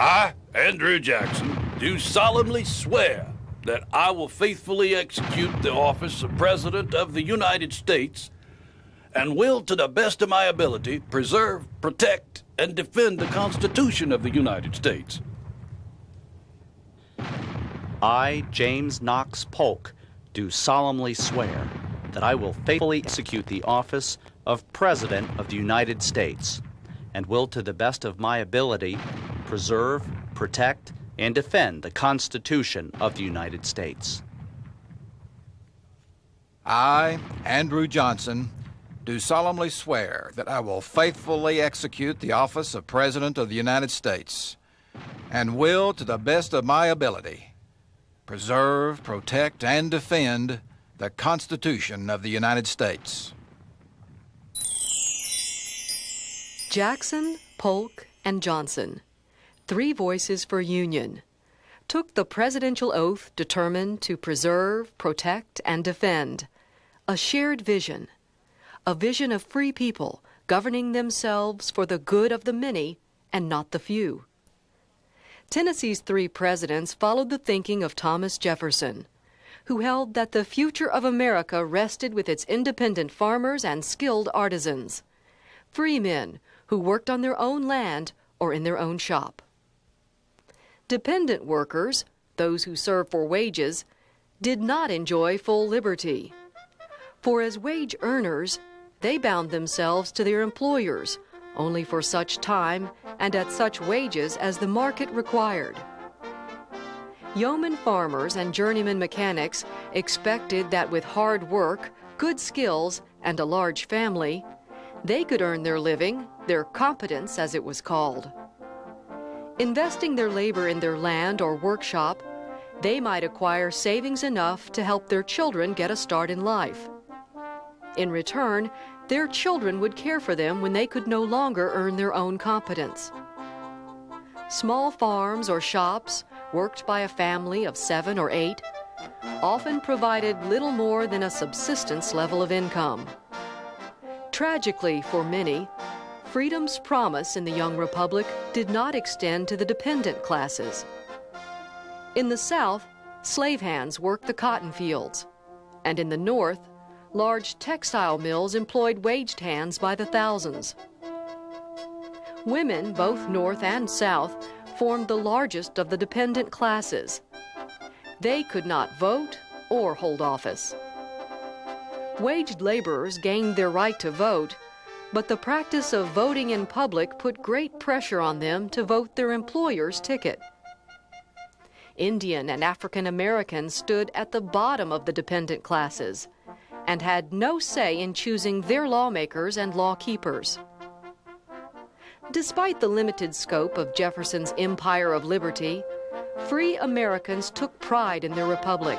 I, Andrew Jackson, do solemnly swear that I will faithfully execute the office of President of the United States and will, to the best of my ability, preserve, protect, and defend the Constitution of the United States. I, James Knox Polk, do solemnly swear that I will faithfully execute the office of President of the United States and will, to the best of my ability, preserve, protect, and defend the Constitution of the United States. I, Andrew Johnson, do solemnly swear that I will faithfully execute the office of President of the United States and will, to the best of my ability, preserve, protect, and defend the Constitution of the United States. Jackson, Polk, and Johnson, three voices for union, took the presidential oath determined to preserve, protect, and defend a shared vision, a vision of free people governing themselves for the good of the many and not the few. Tennessee's three presidents followed the thinking of Thomas Jefferson, who held that the future of America rested with its independent farmers and skilled artisans, free men who worked on their own land or in their own shop. Dependent workers, those who served for wages, did not enjoy full liberty. For as wage earners, they bound themselves to their employers only for such time and at such wages as the market required. Yeoman farmers and journeyman mechanics expected that with hard work, good skills, and a large family, they could earn their living, their competence as it was called. Investing their labor in their land or workshop, they might acquire savings enough to help their children get a start in life. In return, their children would care for them when they could no longer earn their own competence. Small farms or shops, worked by a family of 7 or 8, often provided little more than a subsistence level of income. Tragically for many, freedom's promise in the young republic did not extend to the dependent classes. In the South, slave hands worked the cotton fields, and in the North, large textile mills employed waged hands by the thousands. Women, both North and South, formed the largest of the dependent classes. They could not vote or hold office. Waged laborers gained their right to vote, but the practice of voting in public put great pressure on them to vote their employer's ticket. Indian and African Americans stood at the bottom of the dependent classes and had no say in choosing their lawmakers and law keepers. Despite the limited scope of Jefferson's empire of liberty, free Americans took pride in their republic.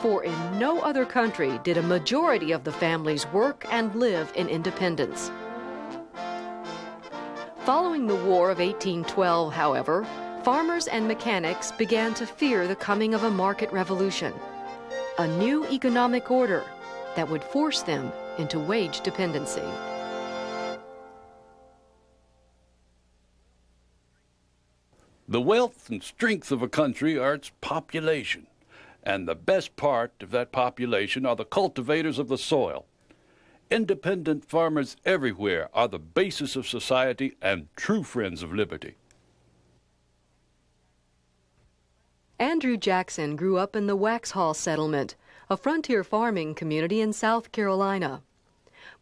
For in no other country did a majority of the families work and live in independence. Following the War of 1812, however, farmers and mechanics began to fear the coming of a market revolution, a new economic order that would force them into wage dependency. The wealth and strength of a country are its population, and the best part of that population are the cultivators of the soil. Independent farmers everywhere are the basis of society and true friends of liberty. Andrew Jackson grew up in the Waxhaw Settlement, a frontier farming community in South Carolina.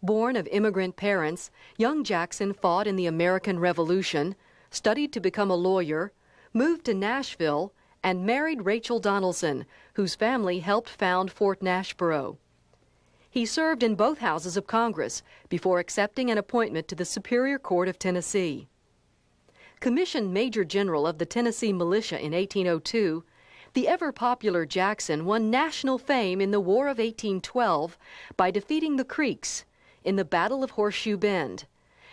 Born of immigrant parents, young Jackson fought in the American Revolution, studied to become a lawyer, moved to Nashville, and married Rachel Donaldson, whose family helped found Fort Nashboro. He served in both houses of Congress before accepting an appointment to the Superior Court of Tennessee. Commissioned Major General of the Tennessee Militia in 1802, the ever-popular Jackson won national fame in the War of 1812 by defeating the Creeks in the Battle of Horseshoe Bend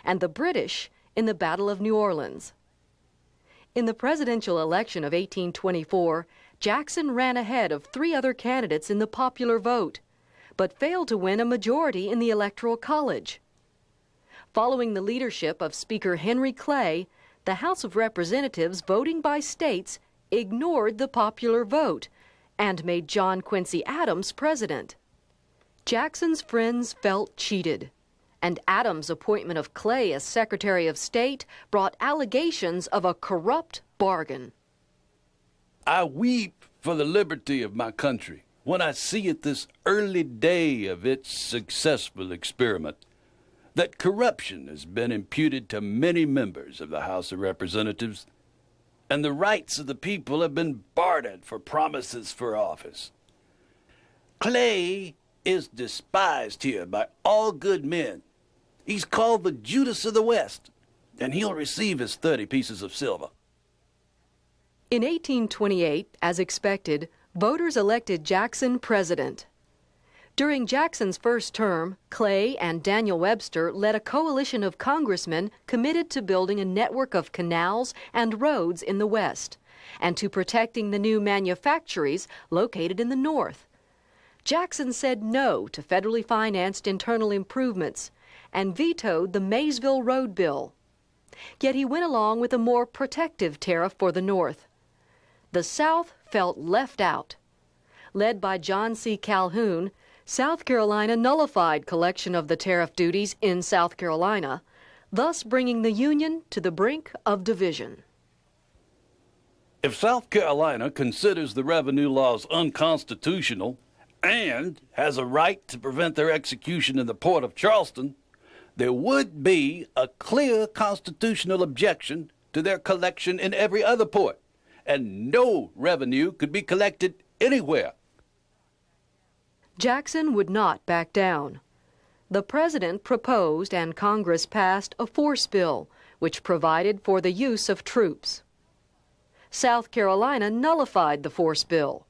and the British in the Battle of New Orleans. In the presidential election of 1824, Jackson ran ahead of 3 other candidates in the popular vote, but failed to win a majority in the Electoral College. Following the leadership of Speaker Henry Clay, the House of Representatives, voting by states, ignored the popular vote and made John Quincy Adams president. Jackson's friends felt cheated, and Adams' appointment of Clay as Secretary of State brought allegations of a corrupt bargain. I weep for the liberty of my country when I see at this early day of its successful experiment that corruption has been imputed to many members of the House of Representatives, and the rights of the people have been bartered for promises for office. Clay is despised here by all good men. He's called the Judas of the West, and he'll receive his 30 pieces of silver. In 1828, as expected, voters elected Jackson president. During Jackson's first term, Clay and Daniel Webster led a coalition of congressmen committed to building a network of canals and roads in the West and to protecting the new manufactories located in the North. Jackson said no to federally financed internal improvements and vetoed the Maysville Road Bill. Yet he went along with a more protective tariff for the North. The South felt left out. Led by John C. Calhoun, South Carolina nullified collection of the tariff duties in South Carolina, thus bringing the Union to the brink of division. If South Carolina considers the revenue laws unconstitutional and has a right to prevent their execution in the port of Charleston, there would be a clear constitutional objection to their collection in every other port, and no revenue could be collected anywhere. Jackson would not back down. The President proposed and Congress passed a force bill, which provided for the use of troops. South Carolina nullified the force bill.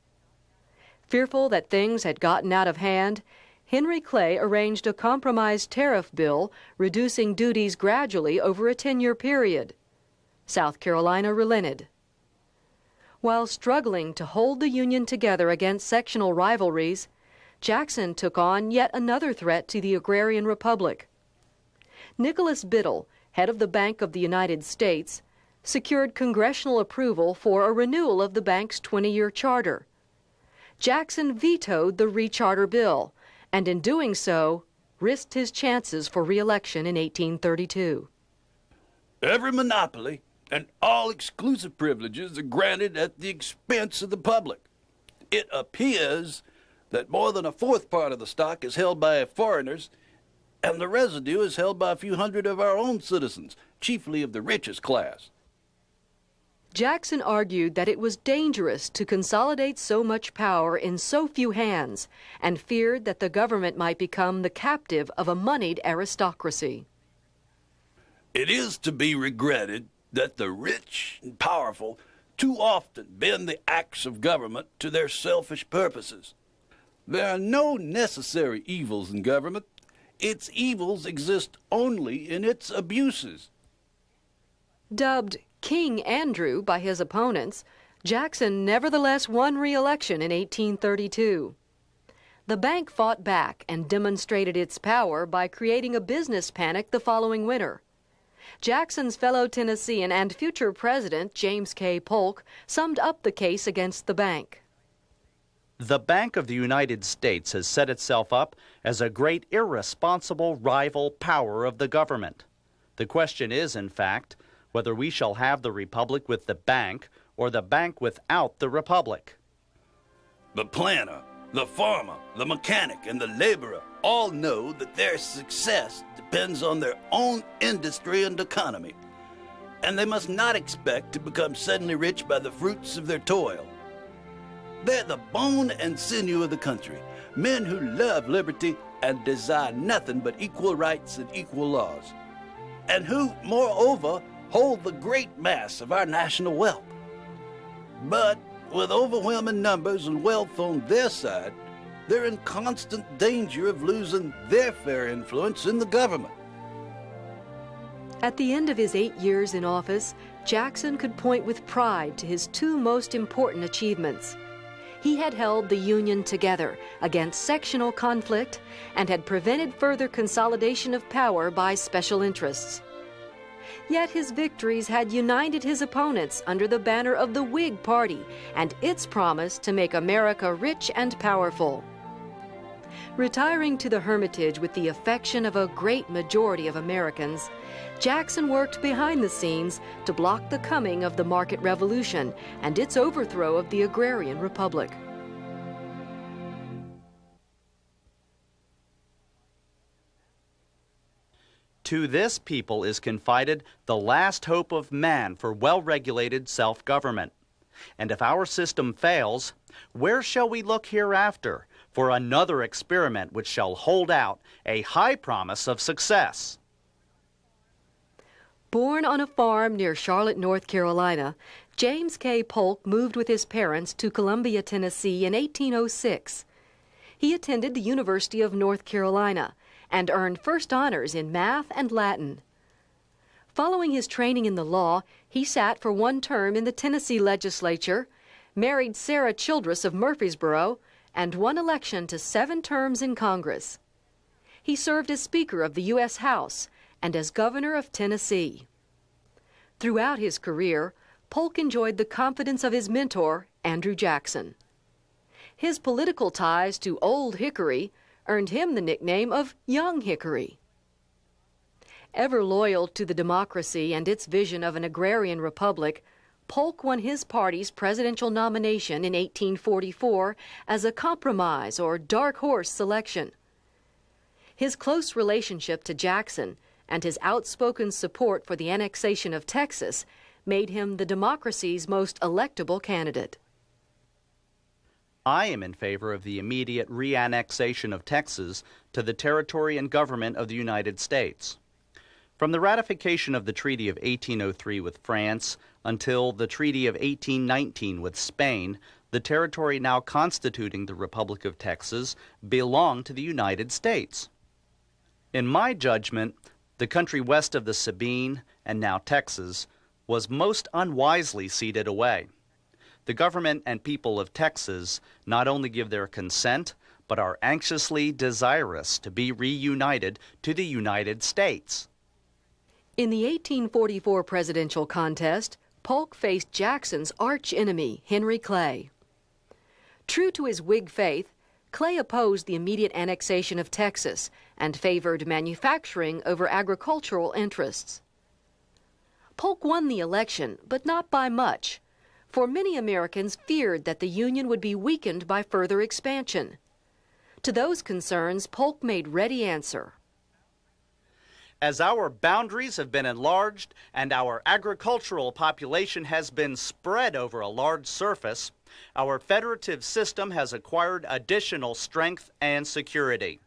Fearful that things had gotten out of hand, Henry Clay arranged a compromise tariff bill reducing duties gradually over a 10-year period. South Carolina relented. While struggling to hold the Union together against sectional rivalries, Jackson took on yet another threat to the agrarian republic. Nicholas Biddle, head of the Bank of the United States, secured congressional approval for a renewal of the bank's 20-year charter. Jackson vetoed the recharter bill, and in doing so, risked his chances for re-election in 1832. Every monopoly and all exclusive privileges are granted at the expense of the public. It appears that more than a fourth part of the stock is held by foreigners, and the residue is held by a few hundred of our own citizens, chiefly of the richest class. Jackson argued that it was dangerous to consolidate so much power in so few hands and feared that the government might become the captive of a moneyed aristocracy. It is to be regretted that the rich and powerful too often bend the axe of government to their selfish purposes. There are no necessary evils in government. Its evils exist only in its abuses. Dubbed King Andrew by his opponents, Jackson nevertheless won re-election in 1832. The bank fought back and demonstrated its power by creating a business panic the following winter. Jackson's fellow Tennessean and future president, James K. Polk, summed up the case against the bank. The Bank of the United States has set itself up as a great irresponsible rival power of the government. The question is, in fact, whether we shall have the republic with the bank or the bank without the republic. The planter, the farmer, the mechanic, and the laborer all know that their success depends on their own industry and economy, and they must not expect to become suddenly rich by the fruits of their toil. They're the bone and sinew of the country, men who love liberty and desire nothing but equal rights and equal laws, and who, moreover, hold the great mass of our national wealth. But with overwhelming numbers and wealth on their side, they're in constant danger of losing their fair influence in the government. At the end of his 8 years in office, Jackson could point with pride to his two most important achievements. He had held the Union together against sectional conflict and had prevented further consolidation of power by special interests. Yet his victories had united his opponents under the banner of the Whig Party and its promise to make America rich and powerful. Retiring to the Hermitage with the affection of a great majority of Americans, Jackson worked behind the scenes to block the coming of the market revolution and its overthrow of the agrarian republic. To this people is confided the last hope of man for well-regulated self-government. And if our system fails, where shall we look hereafter for another experiment which shall hold out a high promise of success? Born on a farm near Charlotte, North Carolina, James K. Polk moved with his parents to Columbia, Tennessee in 1806. He attended the University of North Carolina and earned first honors in math and Latin. Following his training in the law, he sat for one term in the Tennessee legislature, married Sarah Childress of Murfreesboro, and won election to 7 terms in Congress. He served as Speaker of the U.S. House and as Governor of Tennessee. Throughout his career, Polk enjoyed the confidence of his mentor, Andrew Jackson. His political ties to Old Hickory earned him the nickname of Young Hickory. Ever loyal to the democracy and its vision of an agrarian republic, Polk won his party's presidential nomination in 1844 as a compromise or dark horse selection. His close relationship to Jackson and his outspoken support for the annexation of Texas made him the democracy's most electable candidate. I am in favor of the immediate reannexation of Texas to the territory and government of the United States. From the ratification of the Treaty of 1803 with France until the Treaty of 1819 with Spain, the territory now constituting the Republic of Texas belonged to the United States. In my judgment, the country west of the Sabine, and now Texas, was most unwisely ceded away. The government and people of Texas not only give their consent, but are anxiously desirous to be reunited to the United States. In the 1844 presidential contest, Polk faced Jackson's arch-enemy, Henry Clay. True to his Whig faith, Clay opposed the immediate annexation of Texas and favored manufacturing over agricultural interests. Polk won the election, but not by much, for many Americans feared that the Union would be weakened by further expansion. To those concerns, Polk made ready answer. As our boundaries have been enlarged and our agricultural population has been spread over a large surface, our federative system has acquired additional strength and security.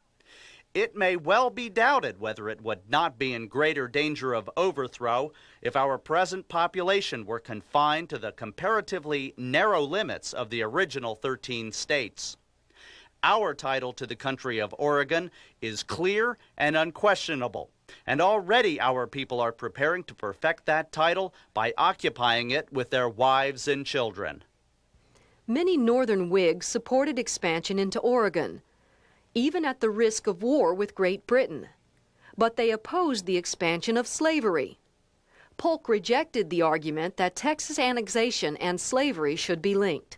It may well be doubted whether it would not be in greater danger of overthrow if our present population were confined to the comparatively narrow limits of the original 13 states. Our title to the country of Oregon is clear and unquestionable, and already our people are preparing to perfect that title by occupying it with their wives and children. Many Northern Whigs supported expansion into Oregon, even at the risk of war with Great Britain. But they opposed the expansion of slavery. Polk rejected the argument that Texas annexation and slavery should be linked.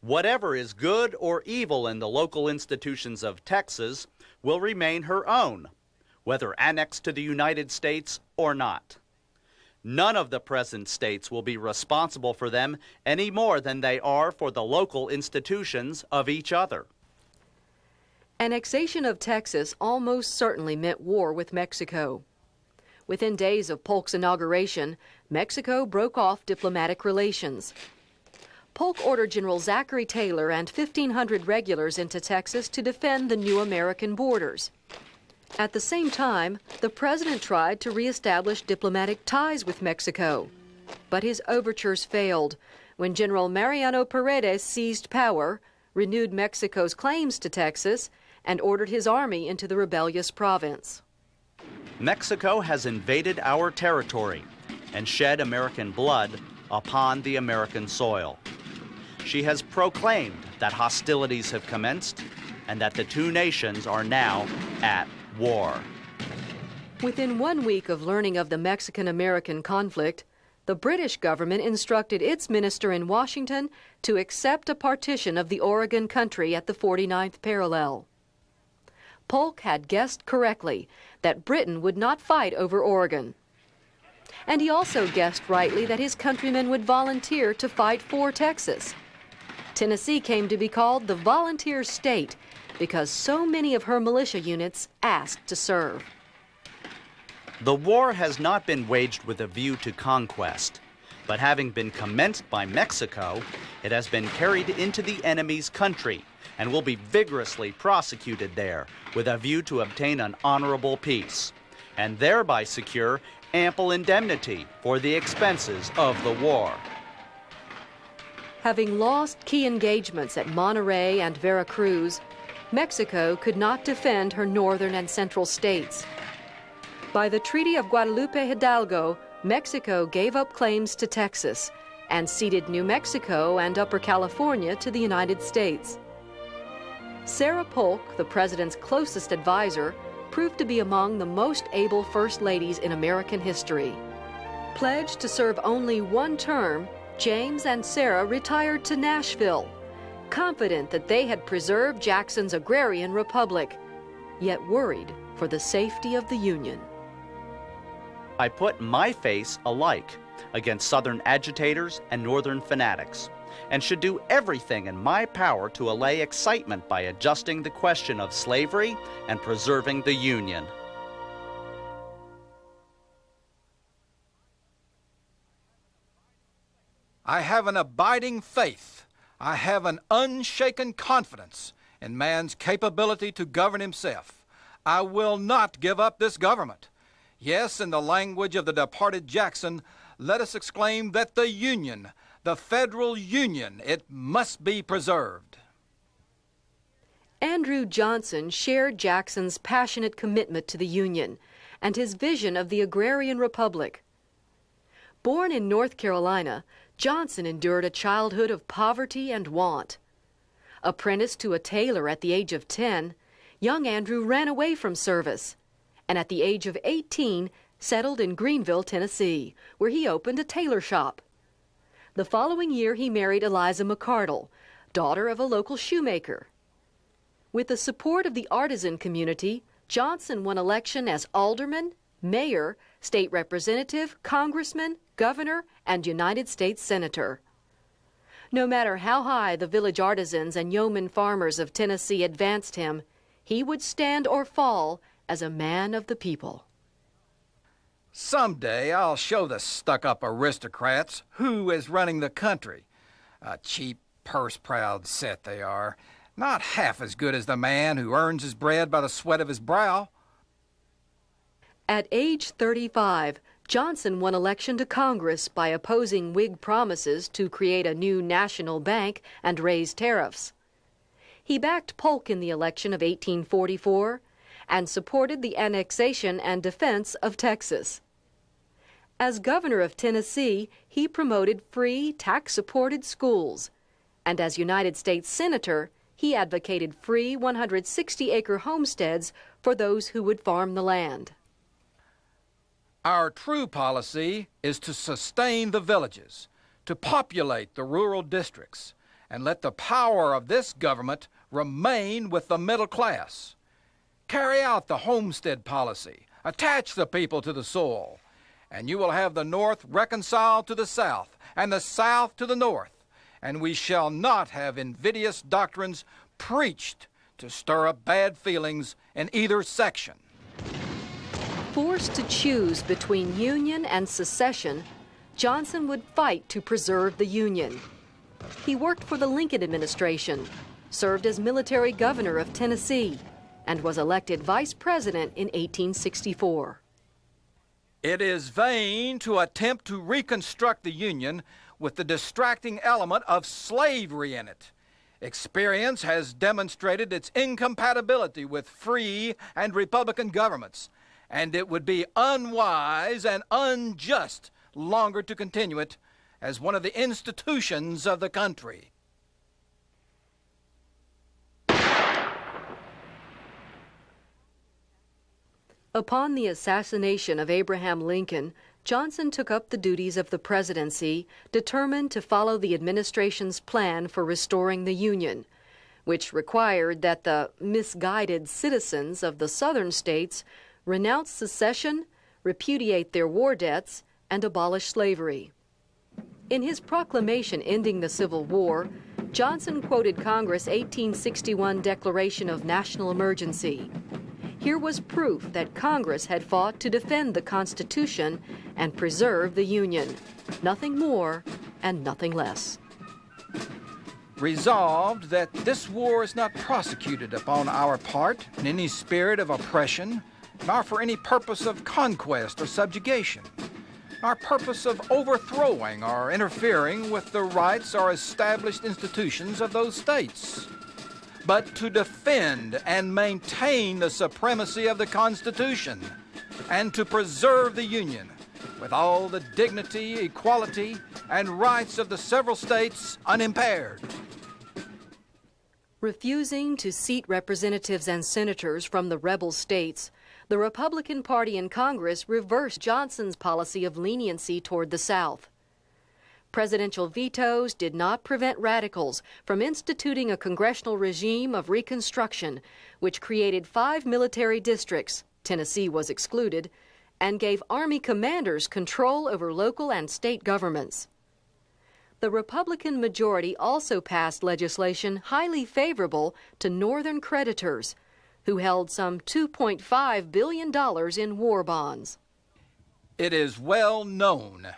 Whatever is good or evil in the local institutions of Texas will remain her own, whether annexed to the United States or not. None of the present states will be responsible for them any more than they are for the local institutions of each other. Annexation of Texas almost certainly meant war with Mexico. Within days of Polk's inauguration, Mexico broke off diplomatic relations. Polk ordered General Zachary Taylor and 1,500 regulars into Texas to defend the new American borders. At the same time, the president tried to reestablish diplomatic ties with Mexico. But his overtures failed when General Mariano Paredes seized power, renewed Mexico's claims to Texas, and ordered his army into the rebellious province. Mexico has invaded our territory and shed American blood upon the American soil. She has proclaimed that hostilities have commenced and that the two nations are now at war. Within 1 week of learning of the Mexican-American conflict, the British government instructed its minister in Washington to accept a partition of the Oregon country at the 49th parallel. Polk had guessed correctly that Britain would not fight over Oregon. And he also guessed rightly that his countrymen would volunteer to fight for Texas. Tennessee came to be called the Volunteer State because so many of her militia units asked to serve. The war has not been waged with a view to conquest, but having been commenced by Mexico, it has been carried into the enemy's country and will be vigorously prosecuted there with a view to obtain an honorable peace, and thereby secure ample indemnity for the expenses of the war. Having lost key engagements at Monterrey and Veracruz, Mexico could not defend her northern and central states. By the Treaty of Guadalupe Hidalgo, Mexico gave up claims to Texas and ceded New Mexico and Upper California to the United States. Sarah Polk, the president's closest advisor, proved to be among the most able first ladies in American history. Pledged to serve only 1 term, James and Sarah retired to Nashville, confident that they had preserved Jackson's agrarian republic, yet worried for the safety of the Union. I put my face alike against Southern agitators and Northern fanatics, and should do everything in my power to allay excitement by adjusting the question of slavery and preserving the Union. I have an abiding faith. I have an unshaken confidence in man's capability to govern himself. I will not give up this government. Yes, in the language of the departed Jackson, let us exclaim that the Union, the federal Union, it must be preserved. Andrew Johnson shared Jackson's passionate commitment to the Union and his vision of the agrarian republic. Born in North Carolina, Johnson endured a childhood of poverty and want. Apprenticed to a tailor at the age of 10, young Andrew ran away from service, and at the age of 18 settled in Greenville, Tennessee, where he opened a tailor shop. The following year he married Eliza McCardle, daughter of a local shoemaker. With the support of the artisan community, Johnson won election as alderman, mayor, state representative, congressman, governor, and United States senator. No matter how high the village artisans and yeoman farmers of Tennessee advanced him, he would stand or fall as a man of the people. Someday I'll show the stuck-up aristocrats who is running the country. A cheap, purse-proud set they are, not half as good as the man who earns his bread by the sweat of his brow. At age 35, Johnson won election to Congress by opposing Whig promises to create a new national bank and raise tariffs. He backed Polk in the election of 1844 and supported the annexation and defense of Texas. As governor of Tennessee, he promoted free, tax-supported schools, and as United States Senator, he advocated free 160-acre homesteads for those who would farm the land. Our true policy is to sustain the villages, to populate the rural districts, and let the power of this government remain with the middle class. Carry out the homestead policy, attach the people to the soil, and you will have the North reconciled to the South, and the South to the North, and we shall not have invidious doctrines preached to stir up bad feelings in either section. Forced to choose between Union and secession, Johnson would fight to preserve the Union. He worked for the Lincoln administration, served as military governor of Tennessee, and was elected vice president in 1864. It is vain to attempt to reconstruct the Union with the distracting element of slavery in it. Experience has demonstrated its incompatibility with free and republican governments, and it would be unwise and unjust longer to continue it as one of the institutions of the country. Upon the assassination of Abraham Lincoln, Johnson took up the duties of the presidency, determined to follow the administration's plan for restoring the Union, which required that the misguided citizens of the southern states renounce secession, repudiate their war debts, and abolish slavery. In his proclamation ending the Civil War, Johnson quoted Congress' 1861 Declaration of National Emergency. Here was proof that Congress had fought to defend the Constitution and preserve the Union. Nothing more and nothing less. Resolved that this war is not prosecuted upon our part in any spirit of oppression, nor for any purpose of conquest or subjugation, nor purpose of overthrowing or interfering with the rights or established institutions of those states, but to defend and maintain the supremacy of the Constitution and to preserve the Union with all the dignity, equality, and rights of the several states unimpaired. Refusing to seat representatives and senators from the rebel states, the Republican Party in Congress reversed Johnson's policy of leniency toward the South. Presidential vetoes did not prevent radicals from instituting a congressional regime of Reconstruction, which created 5 military districts, Tennessee was excluded, and gave Army commanders control over local and state governments. The Republican majority also passed legislation highly favorable to Northern creditors, who held some $2.5 billion in war bonds. It is well known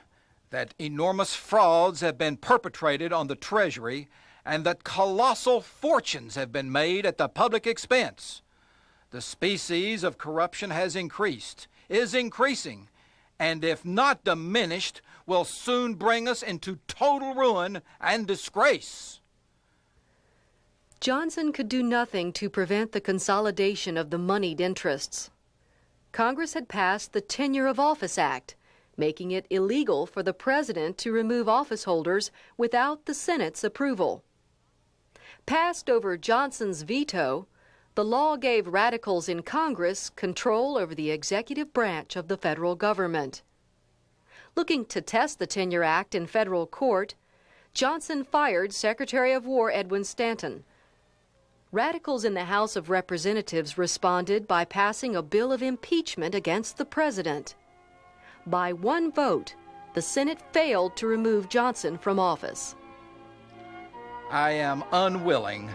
that enormous frauds have been perpetrated on the Treasury and that colossal fortunes have been made at the public expense. The species of corruption has increased, is increasing, and if not diminished, will soon bring us into total ruin and disgrace. Johnson could do nothing to prevent the consolidation of the moneyed interests. Congress had passed the Tenure of Office Act, making it illegal for the president to remove office holders without the Senate's approval. Passed over Johnson's veto, the law gave radicals in Congress control over the executive branch of the federal government. Looking to test the Tenure Act in federal court, Johnson fired Secretary of War Edwin Stanton. Radicals in the House of Representatives responded by passing a bill of impeachment against the president. By one vote, the Senate failed to remove Johnson from office. I am unwilling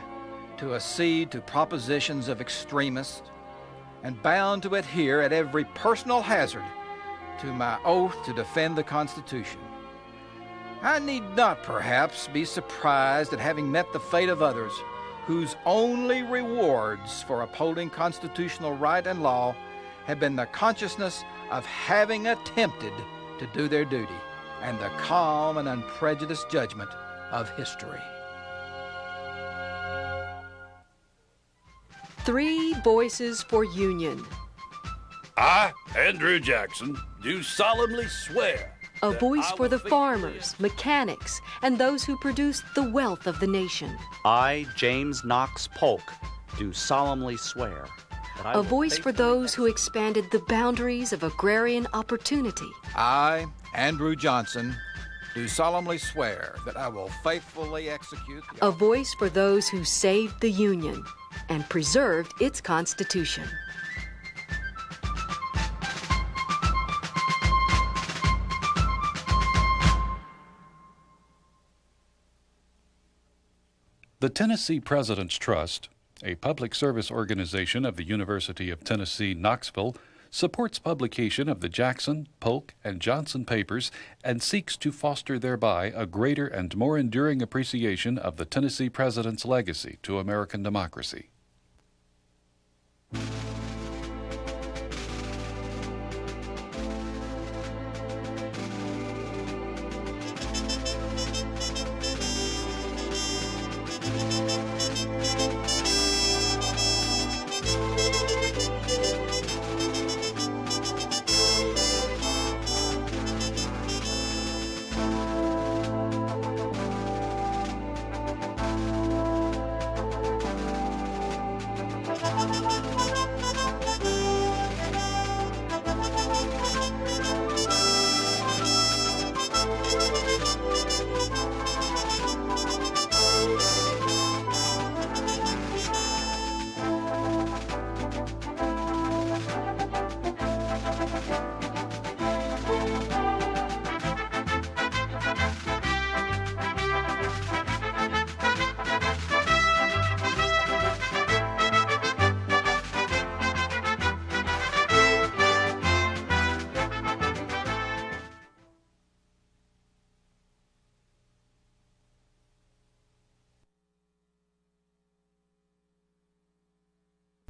to accede to propositions of extremists and bound to adhere at every personal hazard to my oath to defend the Constitution. I need not perhaps be surprised at having met the fate of others whose only rewards for upholding constitutional right and law have been the consciousness of having attempted to do their duty and the calm and unprejudiced judgment of history. 3 voices for union. I, Andrew Jackson, do solemnly swear A that voice I for will the faithfully farmers, mechanics, and those who produce the wealth of the nation. I, James Knox Polk, do solemnly swear that I A will voice for faithfully those who expanded the boundaries of agrarian opportunity. I, Andrew Johnson, do solemnly swear that I will faithfully execute the A voice for those who saved the Union and preserved its Constitution. The Tennessee President's Trust, a public service organization of the University of Tennessee, Knoxville, supports publication of the Jackson, Polk, and Johnson papers and seeks to foster thereby a greater and more enduring appreciation of the Tennessee President's legacy to American democracy.